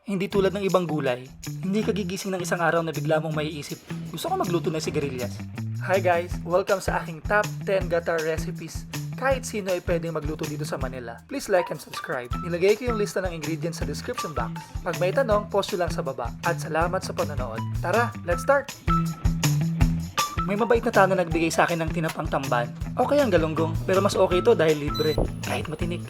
Hindi tulad ng ibang gulay, hindi ka gigising ng isang araw na bigla mong maiisip, gusto ko magluto ng sigarilyas. Hi guys! Welcome sa aking top 10 gatar recipes. Kahit sino ay pwedeng magluto dito sa Manila. Please like and subscribe. Nilagay ko yung lista ng ingredients sa description box. Pag may tanong, post nyo lang sa baba. At salamat sa panonood. Tara, let's start! May mabait na tao na nagbigay sa akin ng tinapang tamban o kaya ang galunggong, pero mas okay ito dahil libre, kahit matinik.